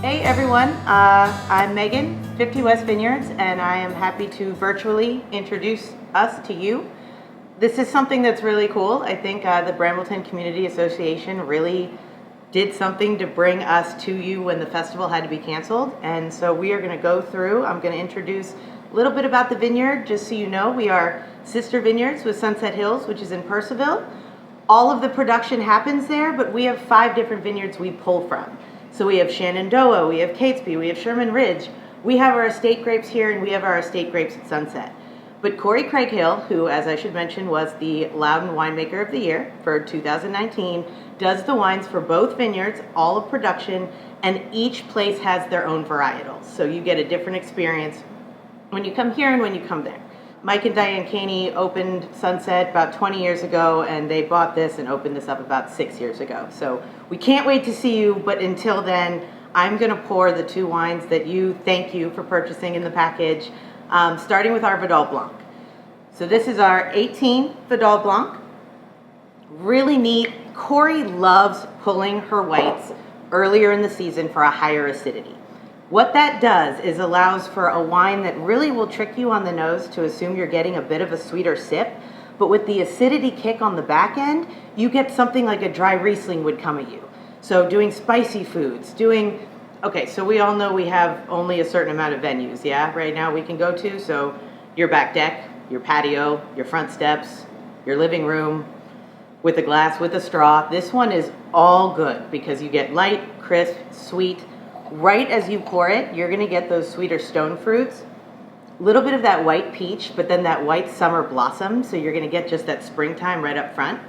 Hey everyone, I'm Megan, 50 West Vineyards, and I am happy to virtually introduce us to you. This is something that's really cool. I think the Brambleton Community Association really did something to bring us to you when the festival had to be canceled. And so we are going to go through, I'm going to introduce a little bit about the vineyard, just so you know. We are sister vineyards with Sunset Hills, which is in Purcellville. All of the production happens there, but we have 5 different vineyards we pull from. So we have Shenandoah, we have Catesby, we have Sherman Ridge. We have our estate grapes here, and we have our estate grapes at Sunset. But Corey Craighill, who, as I should mention, was the Loudon Winemaker of the Year for 2019, does the wines for both vineyards, all of production, and each place has their own varietals. So you get a different experience when you come here and when you come there. Mike and Diane Caney opened Sunset about 20 years ago, and they bought this and opened this up about 6 years ago. So we can't wait to see you, but until then, I'm going to pour the 2 wines that thank you for purchasing in the package, starting with our Vidal Blanc. So this is our 18 Vidal Blanc. Really neat. Corey loves pulling her whites earlier in the season for a higher acidity. What that does is allows for a wine that really will trick you on the nose to assume you're getting a bit of a sweeter sip, but with the acidity kick on the back end, you get something like a dry Riesling would come at you. So doing spicy foods, okay, so we all know we have only a certain amount of venues, yeah, right now we can go to. So your back deck, your patio, your front steps, your living room, with a glass, with a straw. This one is all good because you get light, crisp, sweet. Right as you pour it, you're going to get those sweeter stone fruits, a little bit of that white peach, but then that white summer blossom, so you're going to get just that springtime right up front.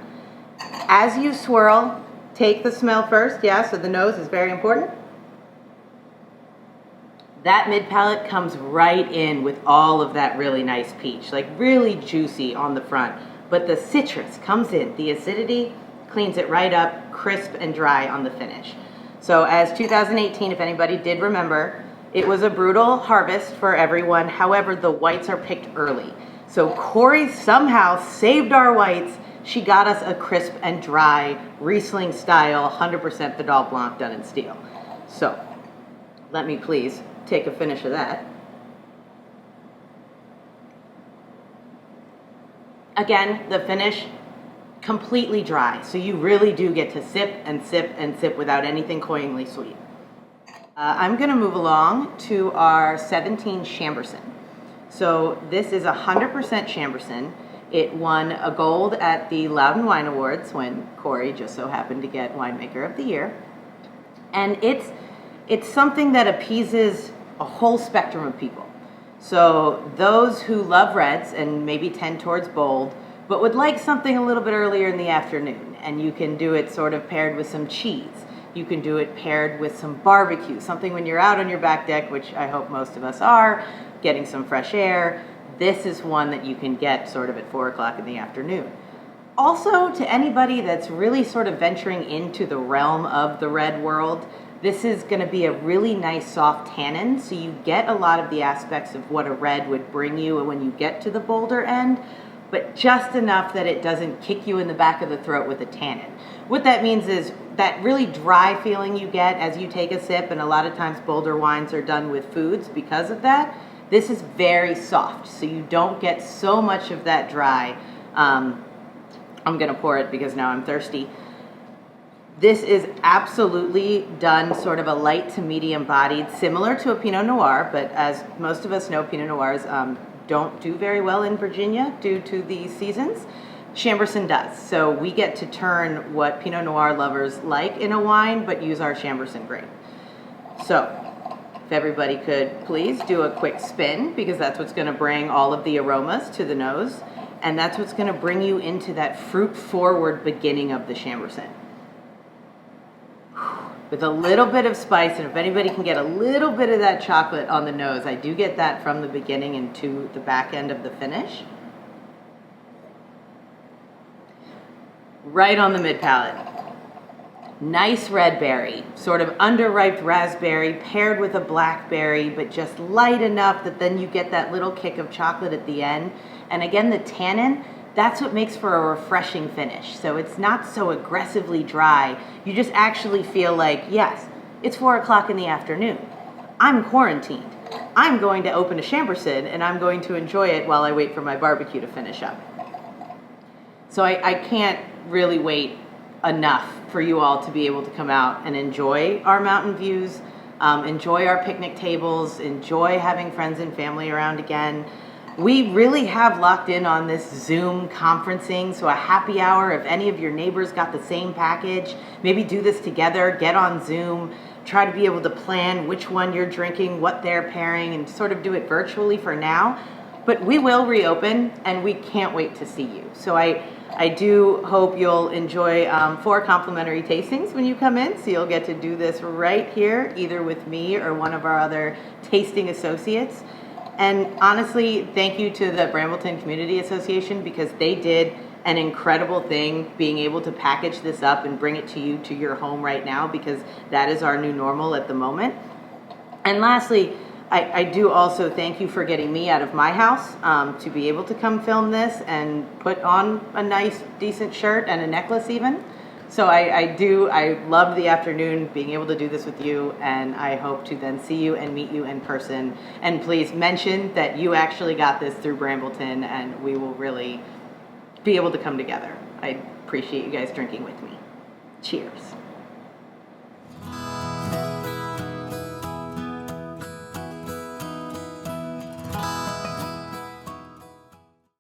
As you swirl, take the smell first, yeah, so the nose is very important. That mid-palate comes right in with all of that really nice peach, like really juicy on the front, but the citrus comes in, the acidity cleans it right up, crisp and dry on the finish. So as 2018, if anybody did remember, it was a brutal harvest for everyone. However, the whites are picked early. So Corey somehow saved our whites. She got us a crisp and dry Riesling style 100% Vidal Blanc done in steel. So let me please take a finish of that. Again, the finish completely dry, so you really do get to sip and sip and sip without anything cloyingly sweet. I'm going to move along to our 17 Chambourcin. So this is 100% Chambourcin. It won a gold at the Loudon Wine Awards when Corey just so happened to get Winemaker of the Year. And it's something that appeases a whole spectrum of people. So those who love reds and maybe tend towards bold, but would like something a little bit earlier in the afternoon. And you can do it sort of paired with some cheese. You can do it paired with some barbecue, something when you're out on your back deck, which I hope most of us are, getting some fresh air. This is one that you can get sort of at 4 o'clock in the afternoon. Also, to anybody that's really sort of venturing into the realm of the red world, this is going to be a really nice soft tannin, so you get a lot of the aspects of what a red would bring you when you get to the bolder end, but just enough that it doesn't kick you in the back of the throat with a tannin. What that means is that really dry feeling you get as you take a sip, and a lot of times bolder wines are done with foods because of that. This is very soft, so you don't get so much of that dry. I'm going to pour it because now I'm thirsty. This is absolutely done sort of a light to medium bodied, similar to a Pinot Noir, but as most of us know, Pinot Noirs don't do very well in Virginia due to the seasons. Chambourcin does. So we get to turn what Pinot Noir lovers like in a wine, but use our Chambourcin grape. So if everybody could please do a quick spin, because that's what's going to bring all of the aromas to the nose, and that's what's going to bring you into that fruit-forward beginning of the Chambourcin. With a little bit of spice, and if anybody can get a little bit of that chocolate on the nose, I do get that from the beginning and to the back end of the finish. Right on the mid-palate. Nice red berry, sort of underripe raspberry paired with a blackberry, but just light enough that then you get that little kick of chocolate at the end. And again, the tannin, that's what makes for a refreshing finish. So it's not so aggressively dry. You just actually feel like, yes, It's 4 o'clock in the afternoon. I'm quarantined. I'm going to open a Chambourcin and I'm going to enjoy it while I wait for my barbecue to finish up. So I can't really wait enough for you all to be able to come out and enjoy our mountain views, enjoy our picnic tables, enjoy having friends and family around again. We really have locked in on this Zoom conferencing, so a happy hour, if any of your neighbors got the same package, maybe do this together, get on Zoom, try to be able to plan which one you're drinking, what they're pairing, and sort of do it virtually for now. But we will reopen, and we can't wait to see you. So I do hope you'll enjoy 4 complimentary tastings when you come in. So you'll get to do this right here, either with me or one of our other tasting associates. And honestly, thank you to the Brambleton Community Association, because they did an incredible thing being able to package this up and bring it to you to your home right now, because that is our new normal at the moment. And lastly, I do also thank you for getting me out of my house to be able to come film this and put on a nice, decent shirt and a necklace even. So I love the afternoon being able to do this with you, and I hope to then see you and meet you in person. And please mention that you actually got this through Brambleton, and we will really be able to come together. I appreciate you guys drinking with me. Cheers.